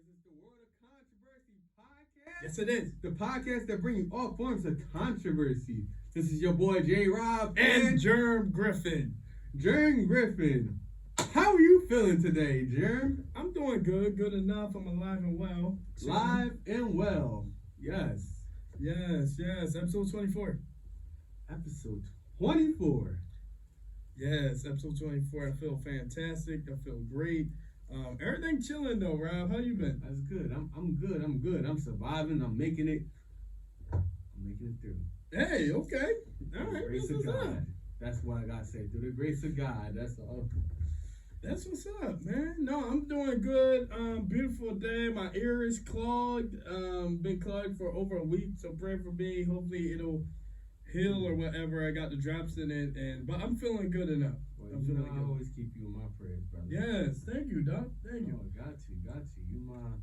is the World of Controversy podcast. Yes, it is. The podcast that brings you all forms of controversy. This is your boy J. Rob And Germ Griffin. Germ Griffin. How are you feeling today, Germ? I'm doing good. Good enough. I'm alive and well. Live and well. Yes. Yes. Episode 24. Episode 24. Yes, episode 24. I feel fantastic. I feel great. Everything chilling though, Rob. How you been? That's good. I'm good. I'm surviving. I'm making it. I'm making it through. Hey, okay. All right. The grace of God. That's what I gotta say. Through the grace of God. That's all. That's what's up, man. No, I'm doing good. Beautiful day. My ear is clogged. Been clogged for over a week. So pray for me. Hopefully it'll heal or whatever. I got the drops in it, but I'm feeling good enough. Well, I'm feeling I always keep you in my prayers, brother. Yes, thank you, Doc. Thank you. Oh, got you. You my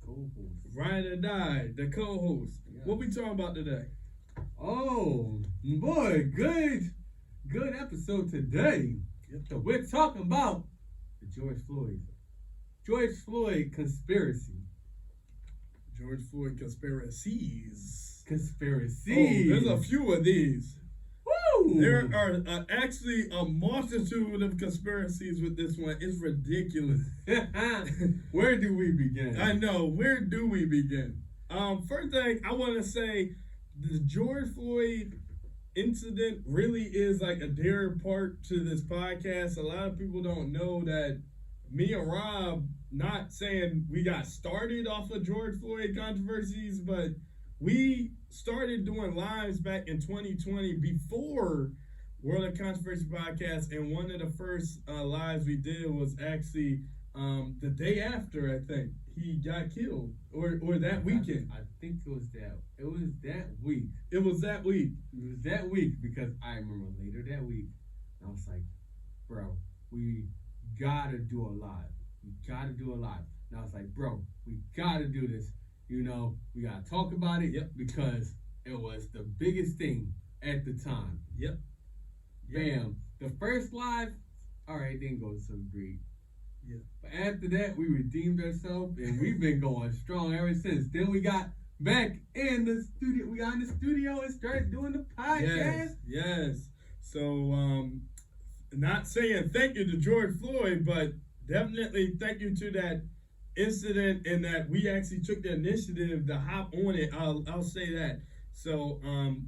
co-host. Ride or die, the co-host. Yeah. What we talking about today? Oh boy, good episode today. Yep. So we're talking about the George Floyd conspiracy. George Floyd conspiracies. Conspiracies. Oh, there's a few of these. Woo! There are actually a multitude of conspiracies with this one. It's ridiculous. Where do we begin? I know. Where do we begin? First thing I want to say, the George Floyd incident really is like a dear part to this podcast. A lot of people don't know that me and Rob, not saying we got started off of George Floyd controversies, but we started doing lives back in 2020 before World of Controversy podcast, and one of the first lives we did was actually the day after, I think, he got killed, or that weekend. I think it was that week. It was that week. It was that week because I remember later that week, I was like, bro, we gotta do a live. And I was like, bro, we gotta do this. You know, we gotta talk about it. Yep. Because it was the biggest thing at the time. Yep. Bam. The first live, all right, didn't go so great. Yeah. But after that, we redeemed ourselves, and we've been going strong ever since. Then we got back in the studio. We got in the studio and started doing the podcast. Yes. So, not saying thank you to George Floyd, but definitely thank you to that incident and that we actually took the initiative to hop on it. I'll say that. So,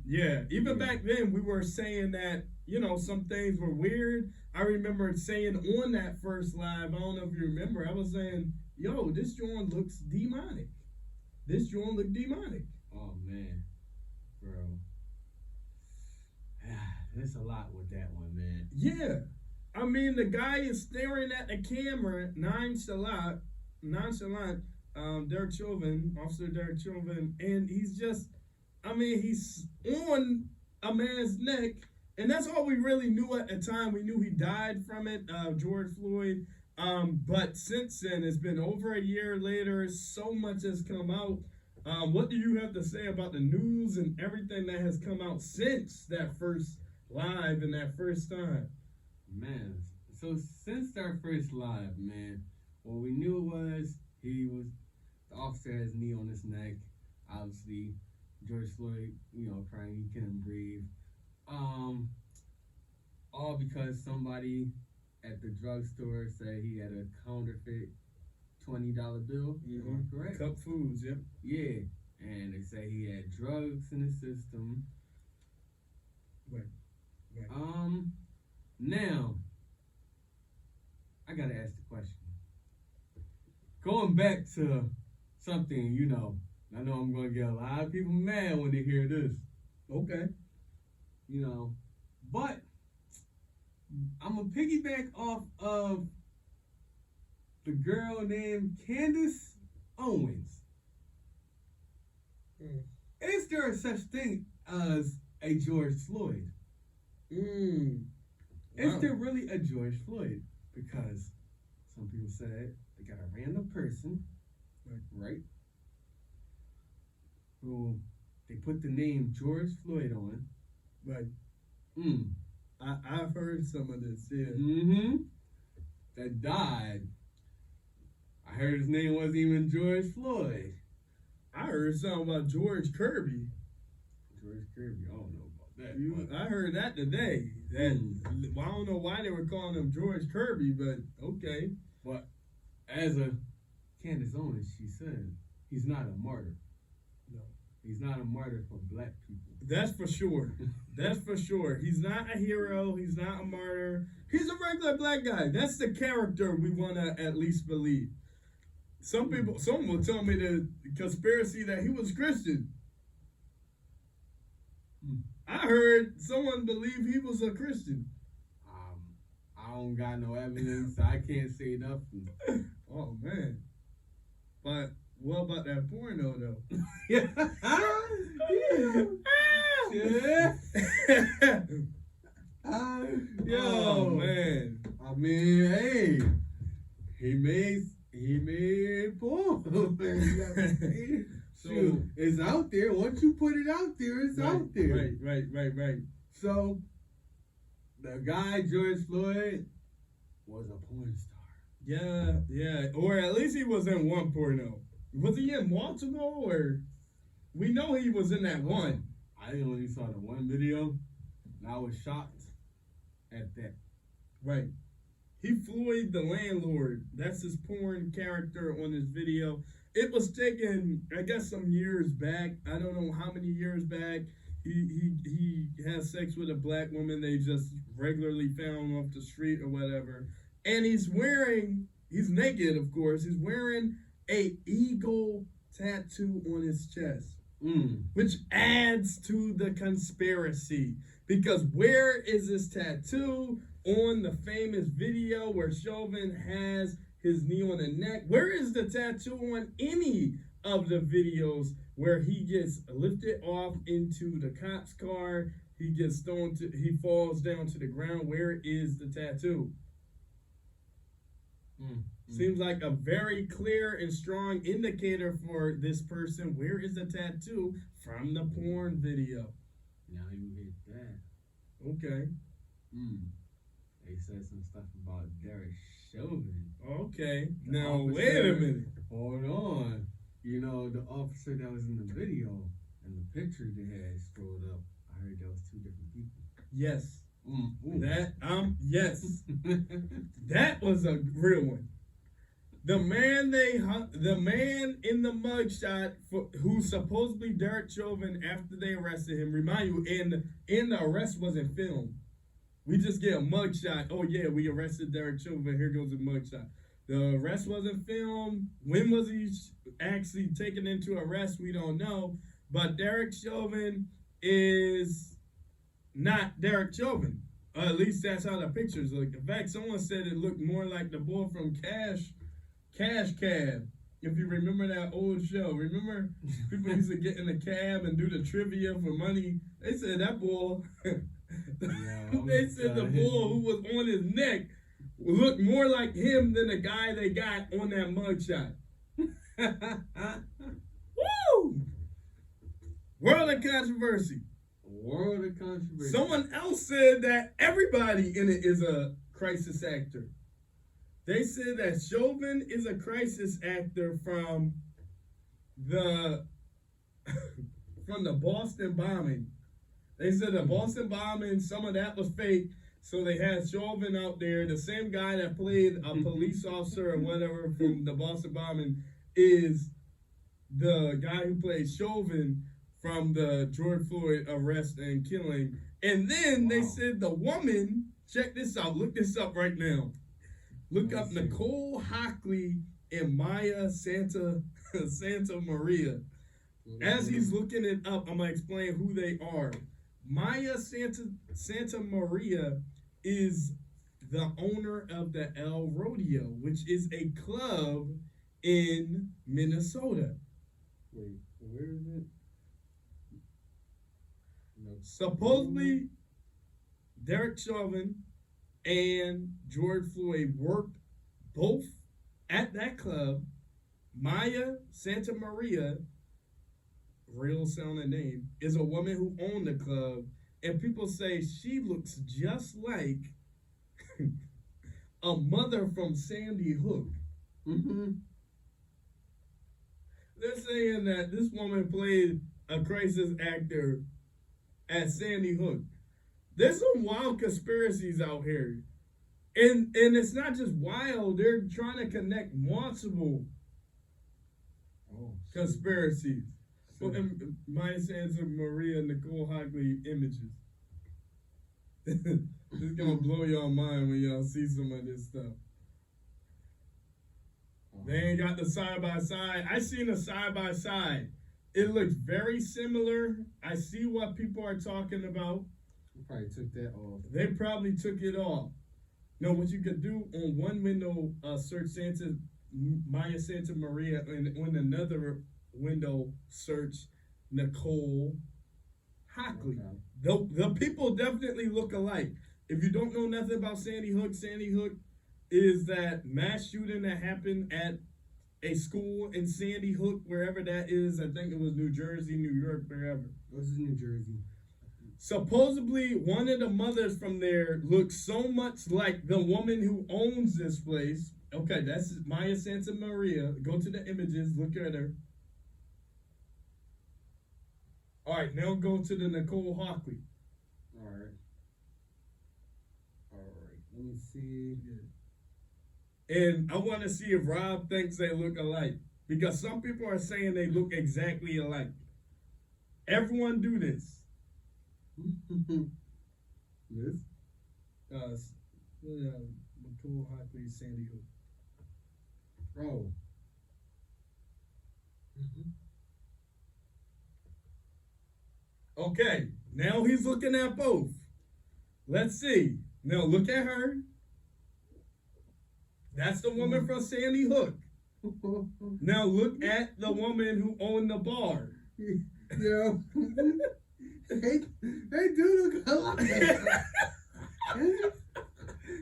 even back then we were saying that, some things were weird. I remember saying on that first live, I don't know if you remember, I was saying, yo, this joint looks demonic. Oh, man. Bro. There's a lot with that one, man. Yeah. I mean, the guy is staring at the camera, nonchalant, Derek Chauvin, Officer Derek Chauvin, and he's just, he's on a man's neck, and that's all we really knew at the time. We knew he died from it, George Floyd, but since then, it's been over a year later, so much has come out. What do you have to say about the news and everything that has come out since that first live and that first time? Man, so since our first live, man, what we knew was the officer has knee on his neck. Obviously, George Floyd, crying, he couldn't breathe. All because somebody at the drugstore said he had a counterfeit $20 bill. Mm-hmm. Correct? Cup foods, yep. Yeah, and they say he had drugs in the system. Right. Now, I gotta ask the question. Going back to something, I know I'm gonna get a lot of people mad when they hear this. Okay. But I'm gonna piggyback off of the girl named Candace Owens. Is there such thing as a George Floyd? Wow. Is there really a George Floyd? Because some people said they got a random person, right? Who they put the name George Floyd on. Right. I've heard some of this, yeah. That died. I heard his name wasn't even George Floyd. I heard something about George Kirby. George Kirby, I don't know about that. I heard that today. That I don't know why they were calling him George Kirby, but okay. But as a Candace Owens, she said he's not a martyr. No. He's not a martyr for black people. That's for sure. That's for sure. He's not a hero. He's not a martyr. He's a regular black guy. That's the character we want to at least believe. Someone will tell me the conspiracy that he was Christian. I heard someone believe he was a Christian. I don't got no evidence. I can't say nothing. Oh, man. But what about that porno, though? Yeah. Oh, man. I mean, hey, he made porn. So it's out there. Once you put it out there, it's out there. Right. So the guy George Floyd was a porn star. Yeah. Or at least he was in one porno. Was he in multiple, or we know he was in that one? I only saw the one video, and I was shocked at that. Right. He Floyd the landlord. That's his porn character on his video. It was taken, I guess, some years back. I don't know how many years back. He has sex with a black woman they just regularly found off the street or whatever. And he's naked, of course. He's wearing a eagle tattoo on his chest, which adds to the conspiracy. Because where is this tattoo on the famous video where Chauvin has his knee on the neck? Where is the tattoo on any of the videos where he gets lifted off into the cop's car? He falls down to the ground. Where is the tattoo? Seems like a very clear and strong indicator for this person. Where is the tattoo from the porn video? Now you hit that. Okay. They said some stuff about Derek Chauvin. Okay. Now, wait a minute. Hold on. You know, the officer that was in the video and the picture they had scrolled up, I heard that was two different people. Yes. Yes. That was a real one. The man in the mugshot who's supposedly Derek Chauvin after they arrested him. Remind you, and the arrest wasn't filmed. We just get a mugshot. Oh yeah, we arrested Derek Chauvin. Here goes a mugshot. The arrest wasn't filmed. When was he actually taken into arrest? We don't know. But Derek Chauvin is not Derek Chauvin. At least that's how the pictures look. In fact, someone said it looked more like the boy from Cash Cab. If you remember that old show. Remember people used to get in the cab and do the trivia for money? They said that boy... They said the bull who was on his neck looked more like him than the guy they got on that mugshot. Woo! World of controversy. Someone else said that everybody in it is a crisis actor. They said that Chauvin is a crisis actor from the Boston bombing. They said the Boston bombing, some of that was fake, so they had Chauvin out there. The same guy that played a police officer or whatever from the Boston bombing is the guy who played Chauvin from the George Floyd arrest and killing. And then they said the woman, check this out, look this up right now. Look up Nicole Hockley and Maya Santa Maria. As he's looking it up, I'm going to explain who they are. Maya Santa Maria is the owner of the El Rodeo, which is a club in Minnesota. Wait, where is it? No. Supposedly, Derek Chauvin and George Floyd worked both at that club. Maya Santa Maria, real sounding name, is a woman who owned the club, and people say she looks just like a mother from Sandy Hook. They're saying that this woman played a crisis actor at Sandy Hook. There's some wild conspiracies out here. And it's not just wild, they're trying to connect multiple conspiracies. Well, Maya Santa Maria Nicole Hockley images. It's gonna blow y'all mind when y'all see some of this stuff. They ain't got the side by side. I seen a side by side. It looks very similar. I see what people are talking about. They probably took that off. They probably took it off. No, what you could do on one window, search Maya Santa Maria, and on another window, search Nicole Hockley. Okay. The people definitely look alike. If you don't know nothing about Sandy Hook is that mass shooting that happened at a school in Sandy Hook, wherever that is. I think it was New Jersey, New York, wherever. This is New Jersey. Supposedly, one of the mothers from there looks so much like the woman who owns this place. Okay, that's Maya Santa Maria. Go to the images, look at her. All right, now go to the Nicole Hockley. All right. Let me see. And I want to see if Rob thinks they look alike. Because some people are saying they look exactly alike. Everyone do this. This? Nicole Hockley, Sandy Hook. Oh. Okay, now he's looking at both. Let's see. Now look at her. That's the woman from Sandy Hook. Now look at the woman who owned the bar. Yeah. They do look alike.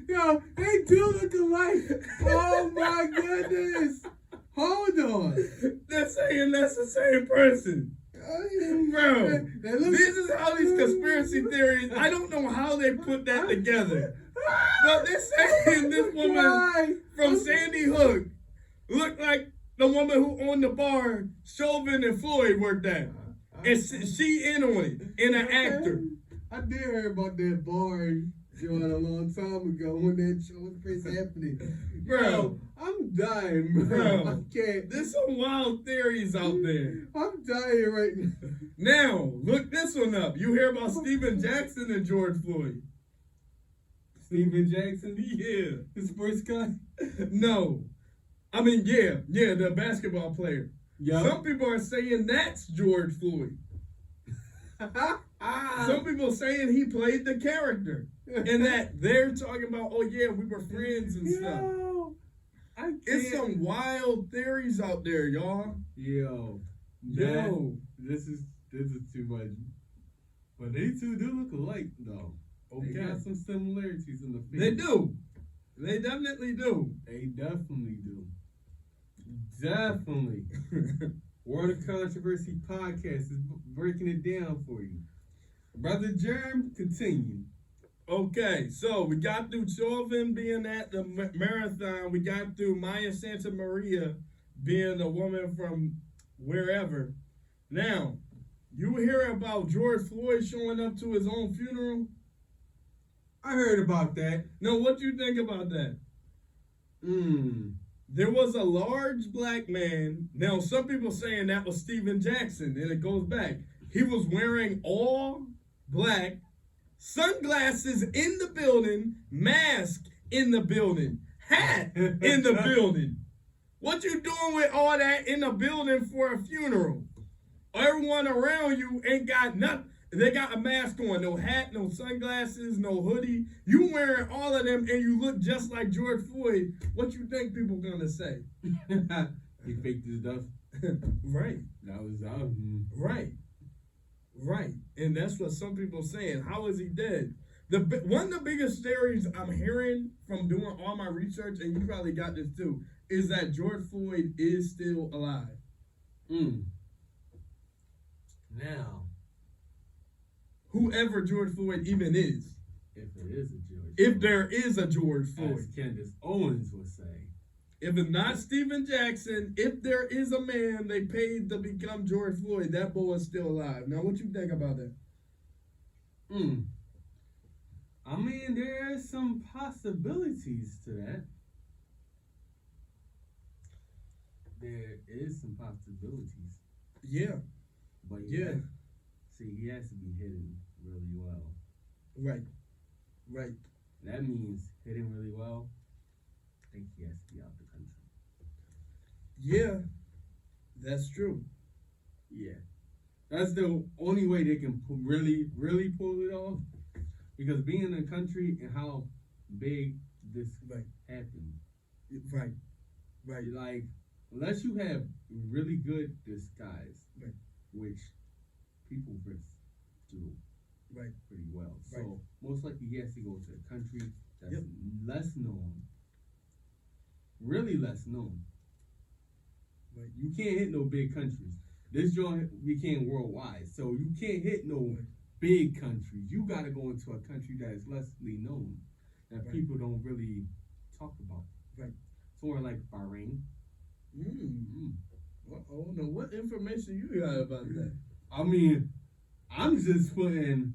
Yo, they do look alike. Oh my goodness. Hold on. They're saying that's the same person. Bro, this is how these conspiracy theories, I don't know how they put that together. But they're saying this woman from Sandy Hook looked like the woman who owned the bar Chauvin and Floyd worked at. And she in on it, and an actor. I did hear about that bar joint a long time ago when that show was first happening. Bro, I'm dying, bro. I can't. There's some wild theories out there. I'm dying right now. Now, look this one up. You hear about Stephen Jackson and George Floyd? Stephen Jackson? Yeah. The sports guy? No. I mean, yeah, the basketball player. Yep. Some people are saying that's George Floyd. Some people saying he played the character. And that they're talking about, oh yeah, we were friends and stuff. It's some wild theories out there, y'all. Yo. This is too much. But they two do look alike, though. Okay. They got some similarities in the face. They do. They definitely do. They definitely do. Definitely. World of Controversy podcast is breaking it down for you. Brother Germ, continue. Okay, so we got through Chauvin being at the marathon. We got through Maya Santa Maria being a woman from wherever. Now, you hear about George Floyd showing up to his own funeral? I heard about that. Now, what do you think about that? There was a large black man. Now, some people saying that was Stephen Jackson, and it goes back. He was wearing all black, sunglasses in the building, mask in the building, hat in the building. What you doing with all that in the building for a funeral? Everyone around you ain't got nothing. They got a mask on, no hat, no sunglasses, no hoodie. You wearing all of them and you look just like George Floyd. What you think people gonna say? He faked his stuff. Right. That was Right. And that's what some people saying. How is he dead? One of the biggest theories I'm hearing from doing all my research, and you probably got this too, is that George Floyd is still alive. Now, whoever George Floyd even is. If there is a George If there is a George Floyd. As Candace Owens would say. If it's not Steven Jackson, if there is a man they paid to become George Floyd, that boy is still alive. Now, what you think about that? I mean, there are some possibilities to that. There is some possibilities. Yeah. But yeah. See, he has to be hidden really well. Right. Right. That means hidden really well. I think he has to be out the country. Yeah. That's true. Yeah. That's the only way they can really pull it off. Because being in the country and how big this happened. Right. Right. Like, unless you have really good disguise, which people risk do pretty well. So most likely he has to go to a country that's less known. Really less known. Right. You can't hit no big countries. This joint became worldwide. So you can't hit no big countries. You gotta go into a country that is lessly known. That people don't really talk about. Right. Somewhere like Bahrain. Uh-oh, now what information you got about that? I mean, I'm just putting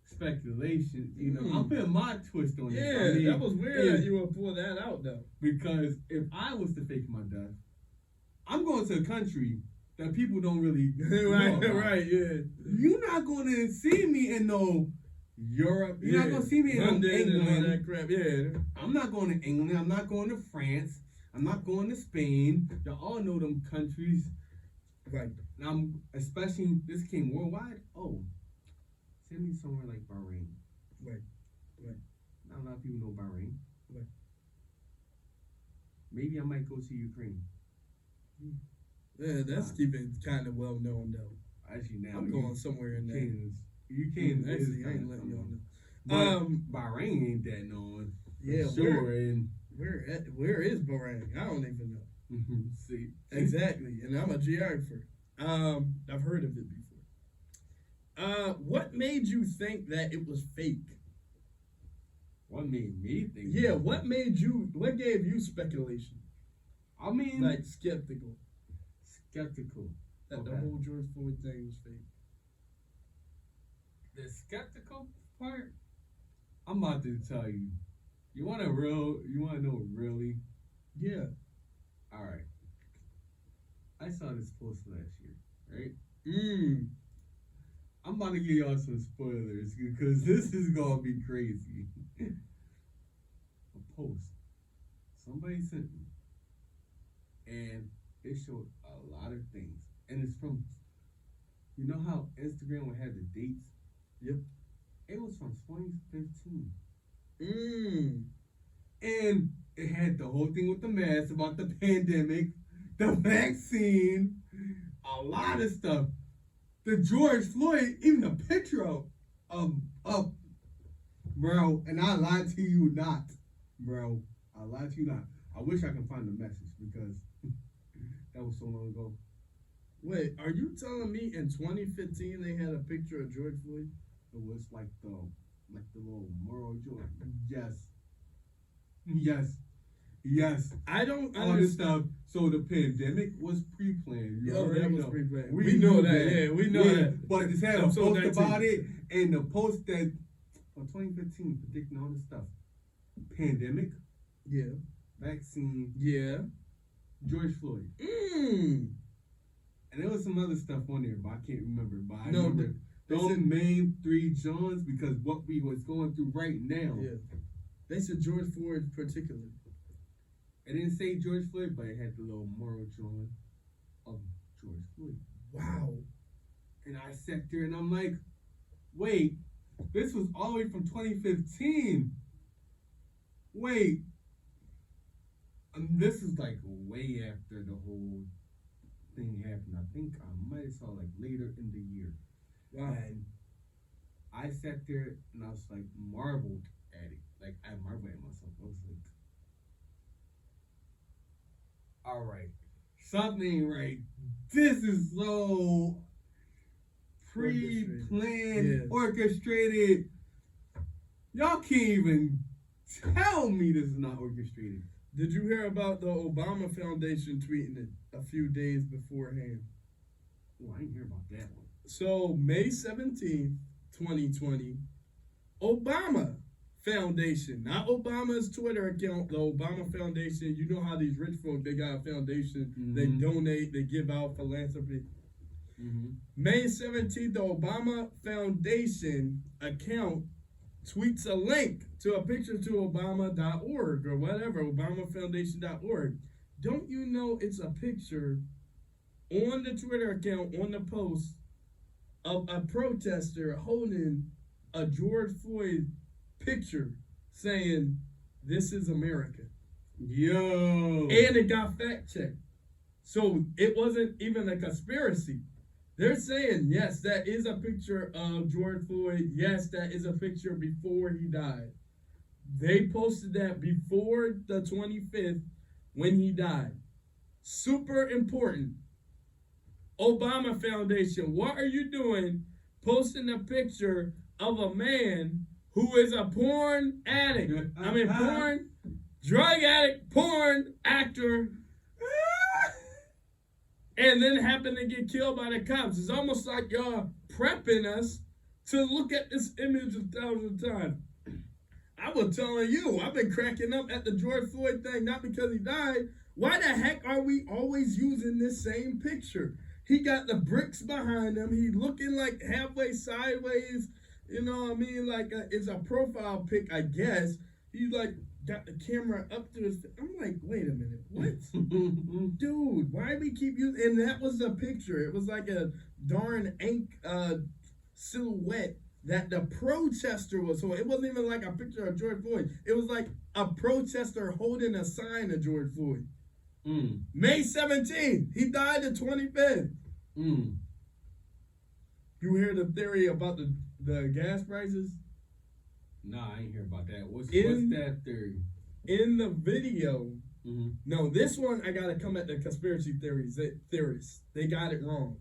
speculation. You know, I'm putting my twist on it. Yeah, I mean, that was weird that you would pull that out, though. Because if I was to fake my death, I'm going to a country that people don't really know about. Right, yeah. You're not going to see me in no Europe. You're not going to see me in London England. And all that crap. Yeah. I'm not going to England. I'm not going to France. I'm not going to Spain. Y'all all know them countries. Right. Now, especially this came worldwide. Oh, send me somewhere like Bahrain. Right. Not a lot of people know Bahrain. Right. Maybe I might go to Ukraine. Yeah, that's keeping kind of well known though. Actually, now I'm going somewhere in there. Ukraine actually, I ain't letting y'all know. But Bahrain ain't that known. Yeah, sure. And where is Bahrain? I don't even know. See, exactly. And I'm a geographer. I've heard of it before. What made you think that it was fake? What made me think? Yeah, what gave you speculation? I mean, like skeptical. That the whole George Floyd thing was fake. The skeptical part? I'm about to tell you. You want to know really? Yeah. All right. I saw this post last year, right? I'm about to give y'all some spoilers because this is gonna be crazy. A post somebody sent me, and it showed a lot of things, and it's from, you know how Instagram would have the dates? Yep. It was from 2015. And it had the whole thing with the mask about the pandemic, the vaccine, a lot of stuff. The George Floyd, even a picture of bro, and I lied to you not, bro. I lied to you not. I wish I could find the message because that was so long ago. Wait, are you telling me in 2015 they had a picture of George Floyd? It was like the little moral joint. Yes. I don't all this stuff. So the pandemic was pre-planned. That was pre-planned. We know that. Yeah, we know that. But just had a post about it, and the post that on 2015 predicting all this stuff. Pandemic. Yeah. Vaccine. Yeah. George Floyd. And there was some other stuff on there, but I can't remember. But I remember those main three Johns because what we was going through right now. Yeah. They said George Floyd particularly. It didn't say George Floyd, but it had the little moral John of George Floyd. Wow. And I sat there and I'm like, wait, this was all the way from 2015. Wait. This is like way after the whole thing happened. I think I might have saw like later in the year. Wow. And I sat there and I was like marveled at it. Like I marveled at myself. I was like, all right, something right. This is so pre-planned, orchestrated. Y'all can't even tell me this is not orchestrated. Did you hear about the Obama Foundation tweeting it a few days beforehand? Oh, I didn't hear about that one. So, May 17th, 2020, Obama Foundation, not Obama's Twitter account, the Obama Foundation. You know how these rich folk, they got a foundation, they donate, they give out philanthropy. May 17th, the Obama Foundation account tweets a link to a picture to Obama.org or whatever, ObamaFoundation.org. Don't you know it's a picture on the Twitter account, on the post, of a protester holding a George Floyd picture saying, "This is America." Yo. And it got fact checked. So it wasn't even a conspiracy. They're saying, yes, that is a picture of George Floyd. Yes, that is a picture before he died. They posted that before the 25th when he died. Super important. Obama Foundation, what are you doing posting a picture of a man who is a porn addict? Porn, drug addict, porn actor, and then happened to get killed by the cops. It's almost like y'all prepping us to look at this image 1,000 times. I was telling you, I've been cracking up at the George Floyd thing, not because he died. Why the heck are we always using this same picture? He got the bricks behind him. He looking like halfway sideways. You know what I mean? Like it's a profile pic, I guess. He's like got the camera up to his. I'm like, wait a minute, what? Dude, why we keep using? And that was the picture. It was like a darn ink silhouette that the protester was. So it wasn't even like a picture of George Floyd. It was like a protester holding a sign of George Floyd. May 17th, he died the 25th. You hear the theory about the gas prices? Nah, I ain't hear about that. What's that theory? In the video, no, this one I gotta come at the conspiracy theorists. They got it wrong.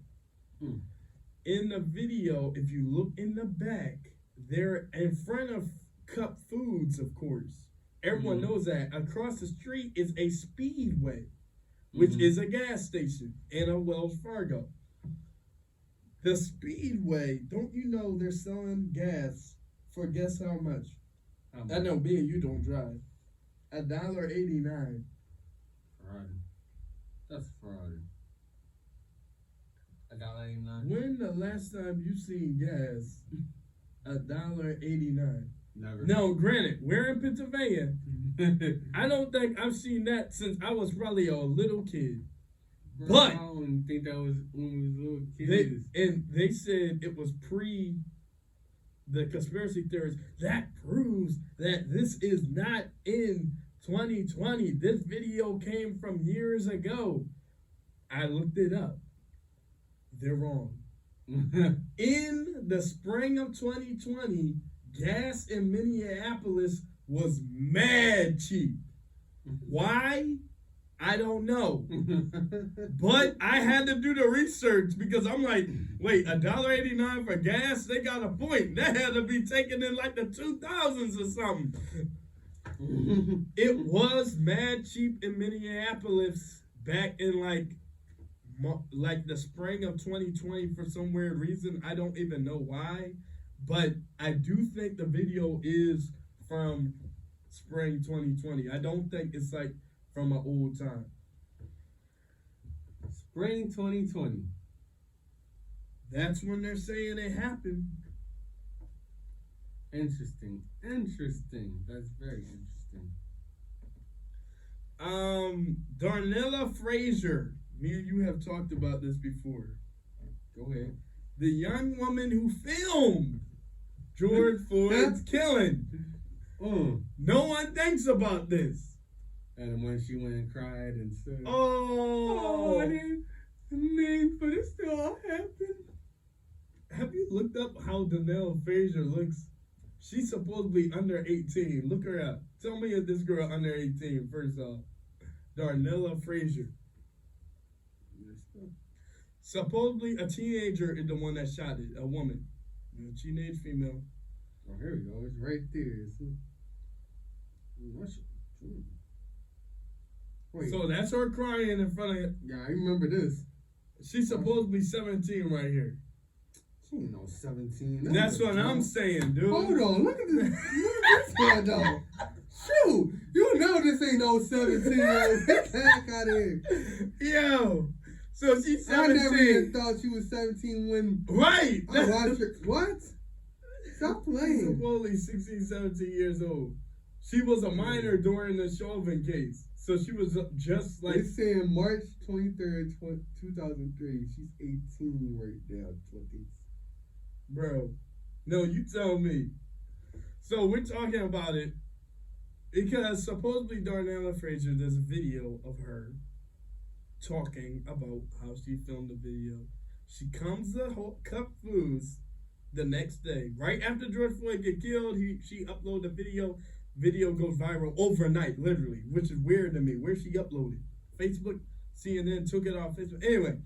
In the video, if you look in the back, they're in front of Cup Foods, of course. Everyone knows that. Across the street is a Speedway, which is a gas station, and a Wells Fargo. The Speedway, don't you know they're selling gas for guess how much? I know, me and you don't drive. $1.89. Fraud. That's fraud. $1.89. When the last time you seen gas $1.89? Never. No, granted, we're in Pennsylvania. I don't think I've seen that since I was probably a little kid. Bro, But I don't think that was when we was little kids. they said it was pre the conspiracy theories. That proves that this is not in 2020. This video came from years ago. I looked it up. They're wrong. In the spring of 2020, gas in Minneapolis was mad cheap. Why? I don't know. But I had to do the research because I'm like, wait, $1.89 for gas? They got a point. That had to be taken in like the 2000s or something. It was mad cheap in Minneapolis back in like the spring of 2020 for some weird reason. I don't even know why. But I do think the video is from spring 2020. I don't think it's like from an old time. Spring 2020. That's when they're saying it happened. Interesting. That's very interesting. Darnella Frazier. Me and you have talked about this before. Go ahead. The young woman who filmed George Floyd's killing. No one thinks about this. And when she went and cried and said, "Oh, I didn't mean for this to all happen." Have you looked up how Darnella Frazier looks? She's supposedly under 18. Look her up. Tell me if this girl under 18, first off. Darnella Frazier. Supposedly a teenager is the one that shot it. A woman. A teenage female. Oh, here we go. It's right there. Wait. So that's her crying in front of. Yeah, I remember this. She's supposed to be 17 right here. She ain't no 17. That's what I'm saying, dude. Hold on, look at this. Look at this one, though. Shoot, you know this ain't no 17-year-old. Get the heck out of here. Yo, so she's 17. I never even thought she was 17 when. Right. I watched her. What? Stop She's playing. only 16, 17 years old. She was a minor during the Chauvin case. So she was just like. It's saying March 23rd, 2003. She's 18 right now. 20. Bro, no, you tell me. So we're talking about it because supposedly Darnella Frazier, there's a video of her talking about how she filmed the video. She comes to Cup Foods the next day, right after George Floyd get killed. She uploaded the video. Video goes viral overnight, literally, which is weird to me. Where she uploaded? Facebook, CNN took it off Facebook. Anyway,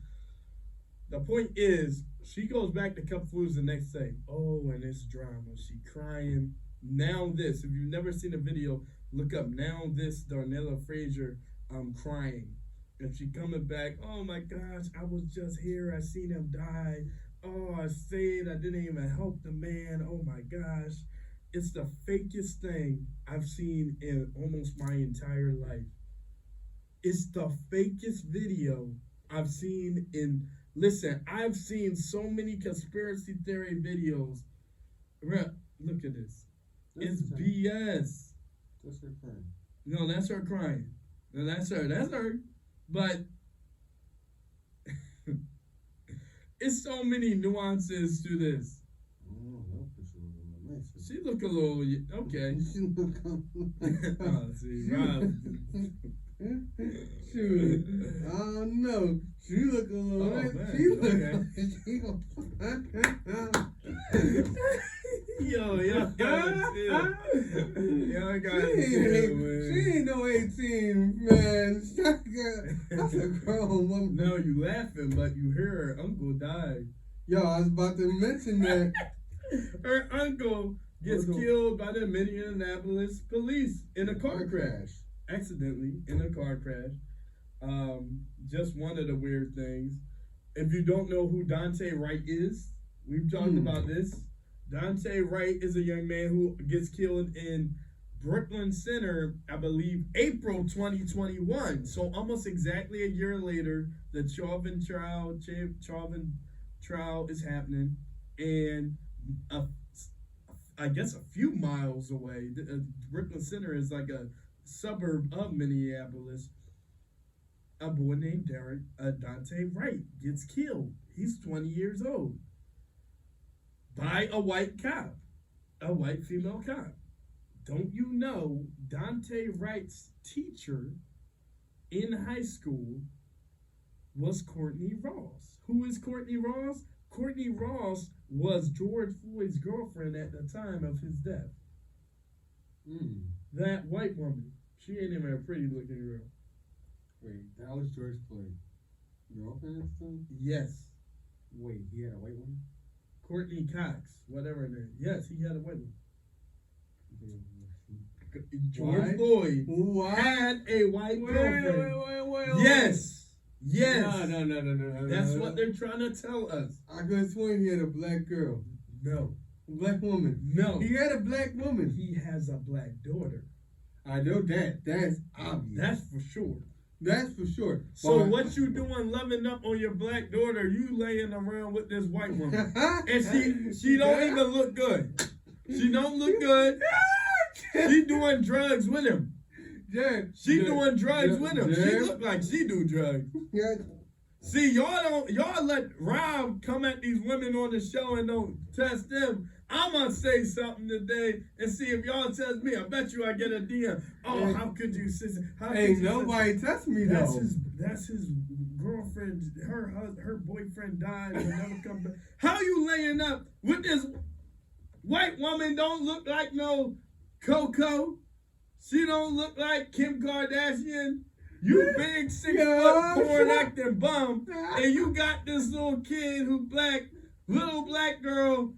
the point is, she goes back to Cup Foods the next day. Oh, and it's drama. She crying. Now this. If you've never seen the video, look up Now This Darnella Frazier crying. And she coming back. Oh my gosh, I was just here. I seen him die. Oh, I stayed. I didn't even help the man. Oh my gosh. It's the fakest thing I've seen in almost my entire life. It's the fakest video I've seen in... Listen, I've seen so many conspiracy theory videos. Look at this. It's BS. That's her crying. No, that's her crying. No, that's her. That's her. But it's so many nuances to this. She look a little okay. She look a little. Oh, see, Rob. Shoot, I don't know. She look a little. Oh, man. She look. Okay. Yo, gotta chill. Y'all gotta chill, man. She ain't no 18, man. That's a grown woman. No, you laughing, but you hear her uncle died. Yo, I was about to mention that. Her uncle gets killed by the Minneapolis police in a car crash. Accidentally in a car crash. Just one of the weird things. If you don't know who Dante Wright is, we've talked about this. Dante Wright is a young man who gets killed in Brooklyn Center, I believe, April 2021. So almost exactly a year later, the Chauvin trial is happening, and I guess a few miles away, Brooklyn Center is like a suburb of Minneapolis. A boy named Derek Dante Wright gets killed. He's 20 years old by a white cop, a white female cop. Don't you know Dante Wright's teacher in high school was Courtney Ross? Who is Courtney Ross? Courtney Ross was George Floyd's girlfriend at the time of his death. That white woman. She ain't even a pretty looking girl. Wait, that was George Floyd. Girlfriend and stuff? Yes. Wait, he had a white one? Courtney Cox, whatever her name. Yes, he had a white one. George Floyd had a white girlfriend. Wait. Yes. Yes. No. That's what they're trying to tell us. I could have sworn he had a black girl. No. A black woman. No. He had a black woman. He has a black daughter. I know that. That's obvious. That's for sure. That's for sure. So what you doing loving up on your black daughter, you laying around with this white woman. And she don't even look good. She don't look good. She doing drugs with him. She doing drugs with him. She look like she do drugs. See, y'all let Rob come at these women on the show and don't test them. I'm gonna say something today and see if y'all test me. I bet you I get a DM. Oh, how could you, sister? Ain't nobody test me though. That's his girlfriend. Her boyfriend died and never come back. How you laying up with this white woman? Don't look like no Coco. She don't look like Kim Kardashian. You big 6 foot porn acting bum, and you got this little kid who little black girl,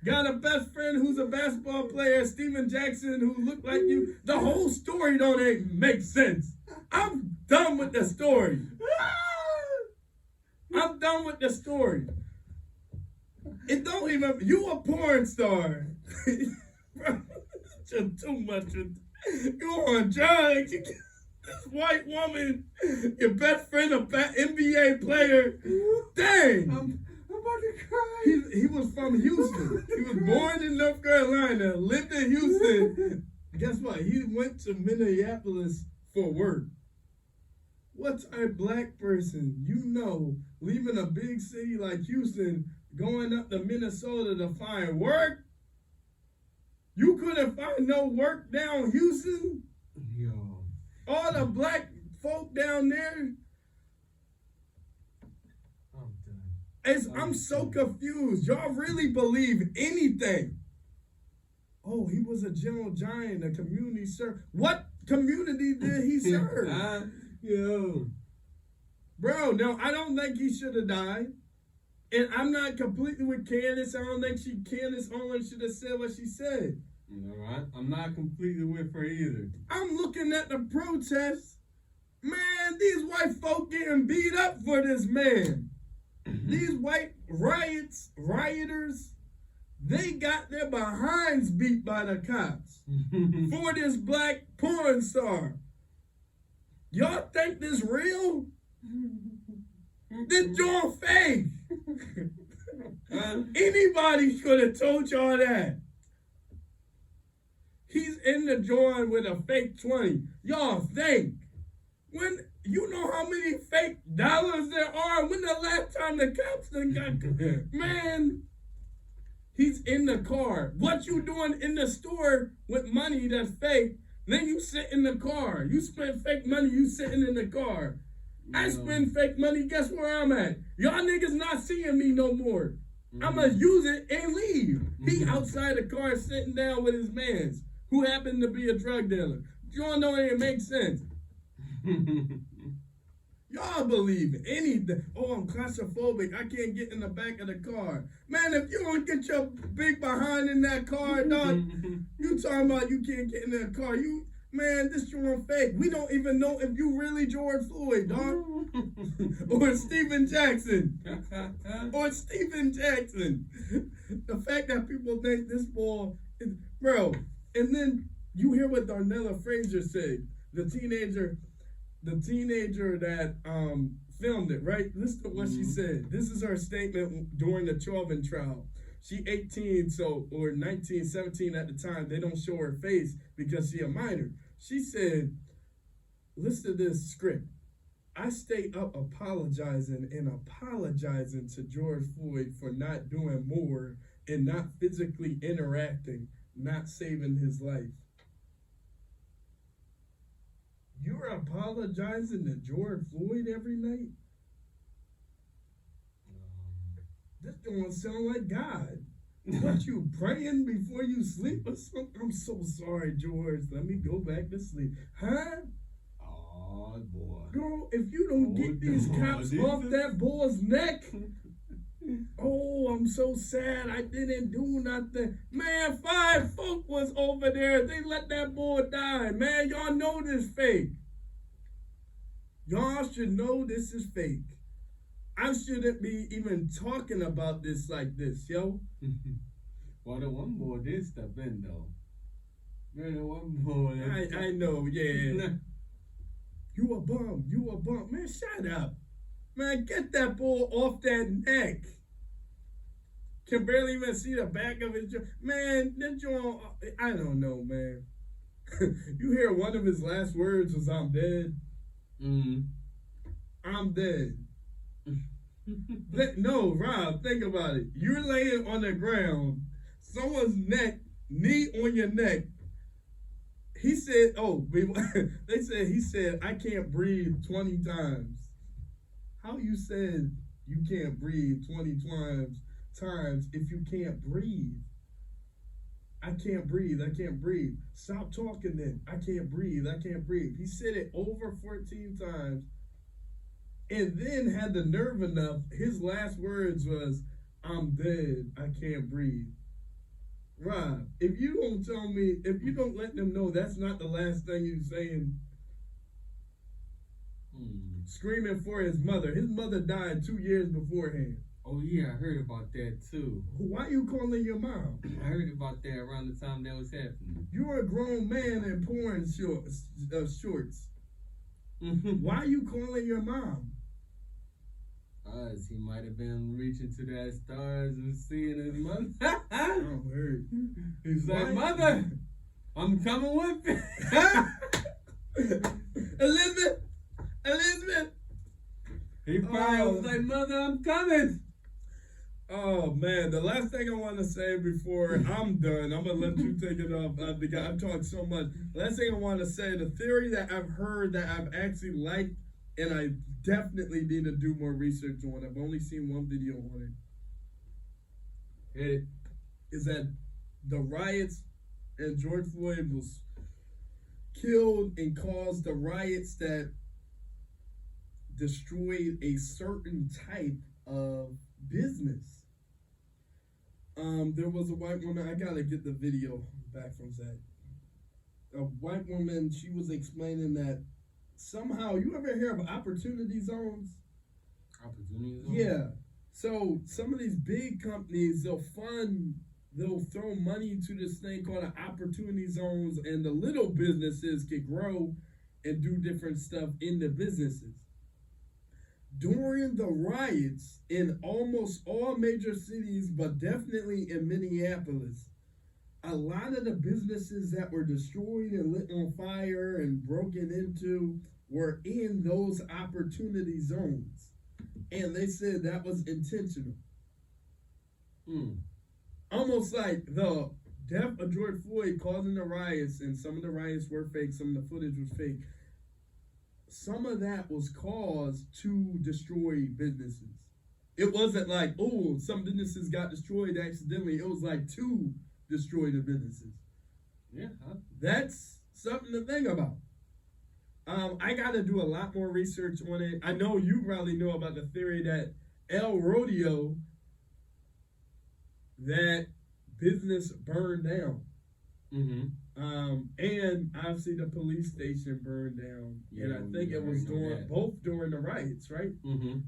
got a best friend who's a basketball player, Steven Jackson, who looked like you. The whole story don't even make sense. I'm done with the story. I'm done with the story. It don't even. You a porn star. Just too much. You on drugs. This white woman, your best friend, a NBA player. Dang. I'm about to cry. He was from Houston. He was born in North Carolina, lived in Houston. Guess what? He went to Minneapolis for work. What type black person you know leaving a big city like Houston, going up to Minnesota to find work? You couldn't find no work down Houston? Yo. All the black folk down there? I'm done. I'm so confused. Y'all really believe anything? Oh, he was a gentle giant, a community serve. What community did he serve? Yo. Bro, no, I don't think he should have died. And I'm not completely with Candace. I don't think Candace Owens should have said what she said. All right. I'm not completely with her either. I'm looking at the protests. Man, these white folk getting beat up for this man. These white rioters, they got their behinds beat by the cops for this black porn star. Y'all think this real? This joint fake. Anybody could have told y'all that. He's in the joint with a fake 20. Y'all think. When you know how many fake dollars there are? When the last time the cops done got man, he's in the car. What you doing in the store with money that's fake? Then you sit in the car. You spend fake money, you sitting in the car. I spend fake money, guess where I'm at? Y'all niggas not seeing me no more. I'ma use it and leave. He outside the car sitting down with his mans, who happened to be a drug dealer. Y'all know it makes sense. Y'all believe anything. Oh, I'm claustrophobic. I can't get in the back of the car. Man, if you don't get your big behind in that car, dog, you talking about you can't get in that car. Man, this joint fake. We don't even know if you really George Floyd, dog. Or Stephen Jackson. The fact that people think this boy is, bro. And then you hear what Darnella Frazier said. The teenager that filmed it, right? Listen to what she said. This is her statement during the Chauvin trial. She 18, or 19, 17 at the time. They don't show her face because she a minor. She said, listen to this script. I stay up apologizing to George Floyd for not doing more and not physically interacting, not saving his life. You're apologizing to George Floyd every night? This don't sound like God. What, you praying before you sleep or something? I'm so sorry, George. Let me go back to sleep. Huh? Oh, boy. Girl, if you don't get these cops off that boy's neck, oh, I'm so sad I didn't do nothing. Man, 5 folk was over there. They let that boy die. Man, y'all know this fake. Y'all should know this is fake. I shouldn't be even talking about this like this, yo. Well, the one boy did step in, though. Man, the one boy. I know, yeah. You a bum. Man, shut up. Man, get that boy off that neck. Can barely even see the back of his jaw. Man, that jaw, I don't know, man. You hear one of his last words was, I'm dead. I'm dead. No, Rob, think about it. You're laying on the ground, someone's knee on your neck. He said, he said, I can't breathe 20 times. How you said you can't breathe 20 times if you can't breathe? I can't breathe. Stop talking then. I can't breathe. He said it over 14 times. And then had the nerve enough, his last words was, I'm dead, I can't breathe. Rob, if you don't let them know that's not the last thing you're saying, screaming for his mother. His mother died 2 years beforehand. Oh yeah, I heard about that too. Why you calling your mom? I heard about that around the time that was happening. You're a grown man in porn shorts. Why you calling your mom? He might have been reaching to that stars and seeing his mother. Oh, heard. He's like, Mother, I'm coming with you. Elizabeth. He probably was like, Mother, I'm coming. Oh man, the last thing I want to say before I'm done, I'm gonna let you take it off. I've talked so much. Last thing I want to say, the theory that I've heard that I've actually liked, and I definitely need to do more research on. I've only seen one video on it. Is that the riots and George Floyd was killed and caused the riots that destroyed a certain type of business. There was a white woman, I gotta get the video back from Zach. A white woman, she was explaining that somehow, you ever hear of opportunity zones? Opportunity zones? Yeah. So some of these big companies, they'll throw money to this thing called an opportunity zones, and the little businesses can grow and do different stuff in the businesses. During the riots in almost all major cities, but definitely in Minneapolis, a lot of the businesses that were destroyed and lit on fire and broken into were in those opportunity zones. And they said that was intentional. Almost like the death of George Floyd causing the riots, and some of the riots were fake, some of the footage was fake. Some of that was caused to destroy businesses. It wasn't like, oh, some businesses got destroyed accidentally. It was like to destroy the businesses. Yeah. That's something to think about. I got to do a lot more research on it. I know you probably know about the theory that El Rodeo, that business burned down. And obviously the police station burned down. Yeah, and I think it was both during the riots, right?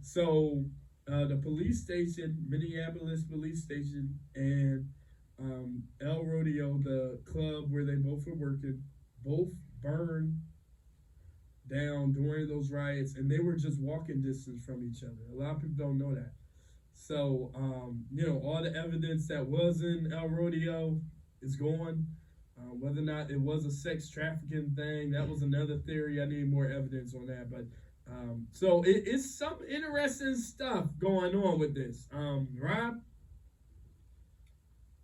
So the police station, Minneapolis police station, and El Rodeo, the club where they both were working, both burned down during those riots, and they were just walking distance from each other. A lot of people don't know that. So, all the evidence that was in El Rodeo is gone. Whether or not it was a sex trafficking thing, that was another theory. I need more evidence on that. But so it's some interesting stuff going on with this. Rob?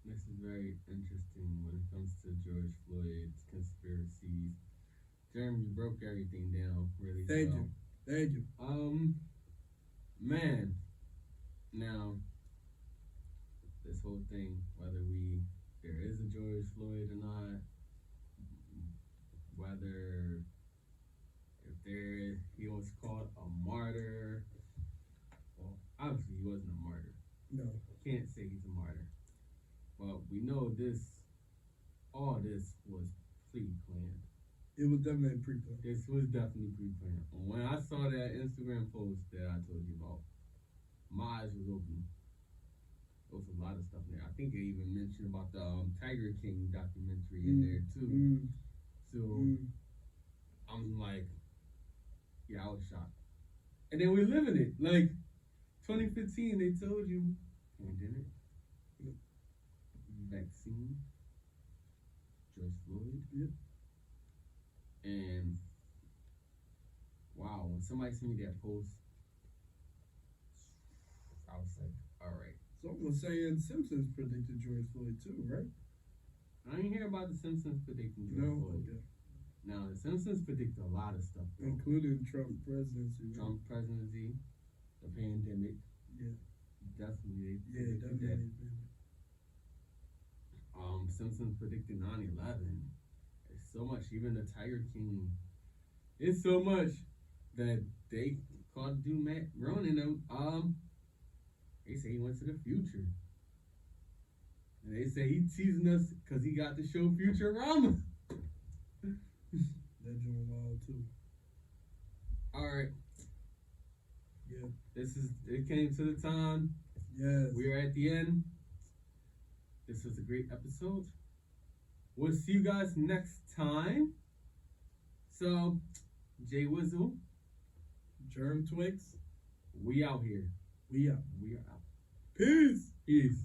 This is very interesting when it comes to George Floyd's conspiracies. Jeremy, you broke everything down really well. Thank you. Man. Now, this whole thing, whether there is a George Floyd or not, whether he was called a martyr, well, obviously he wasn't a martyr. No. Can't say he's a martyr. But we know all this was pre-planned. It was definitely pre-planned. This was definitely pre-planned. When I saw that Instagram post that I told you about, my eyes was open. There was a lot of stuff in there. I think they even mentioned about the Tiger King documentary in there too. So I'm like, yeah, I was shocked. And then we live in it. Like 2015, they told you pandemic, vaccine, George Floyd. Yep. And wow, when somebody sent me that post, I was like, all right. Someone was saying Simpsons predicted George Floyd too, right? I didn't hear about the Simpsons predicting George Floyd. Okay. Now, the Simpsons predict a lot of stuff, though. Including Trump presidency. Trump presidency, the pandemic. Yeah. Definitely. Definitely. Simpsons predicted 9/11. It's so much, even the Tiger King. It's so much that they called dude Matt Ronan. They say he went to the future. And they say he's teasing us because he got to show Futurama. That joint wild too. All right. Yeah. It came to the time. Yes. We are at the end. This was a great episode. We'll see you guys next time. So, Jay Wizzle. Germ Twix. We out here. We out. We are out. Peace. Peace.